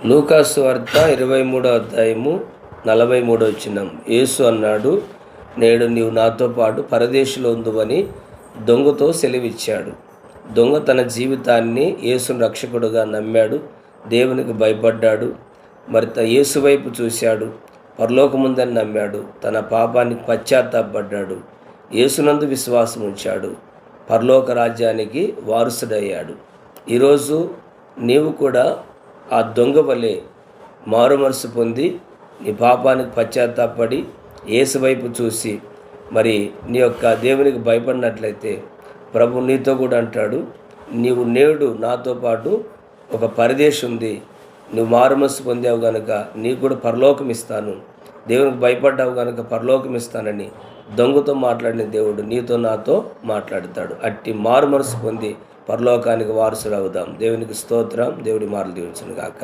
లూకాసు వార్త 23వ అధ్యాయము 43వ వచనం. యేసు అన్నాడు, నేడు నీవు నాతో పాటు పరదేశంలో ఉందువని దొంగతో సెలవిచ్చాడు. దొంగ తన జీవితాన్ని యేసును రక్షకుడుగా నమ్మాడు, దేవునికి భయపడ్డాడు, యేసు వైపు చూశాడు, పరలోకముందని నమ్మాడు, తన పాపానికి పశ్చాత్తాపడ్డాడు, యేసునందు విశ్వాసం ఉంచాడు, పరలోక రాజ్యానికి వారసుడయ్యాడు. ఈరోజు నీవు కూడా ఆ దొంగ వలె మారుమనసు పొంది నీ పాపానికి పశ్చాత్తాపడి యేసు వైపు చూసి నీ యొక్క దేవునికి భయపడినట్లయితే ప్రభు నీతో కూడా అంటాడు, నీవు నేడు నాతో పాటు ఒక పరదేశం ఉంది, నువ్వు మారుమనసు పొందావు కనుక నీకు కూడా పరలోకం ఇస్తాను, దేవునికి భయపడ్డావు కనుక పరలోకం ఇస్తానని దొంగతో మాట్లాడిన దేవుడు నీతో నాతో మాట్లాడతాడు. అట్టి మారుమనసు పొంది పరలోకానికి వారసులు అవుదాం. దేవునికి స్తోత్రం. దేవుడి మాటలు దీవించును గాక.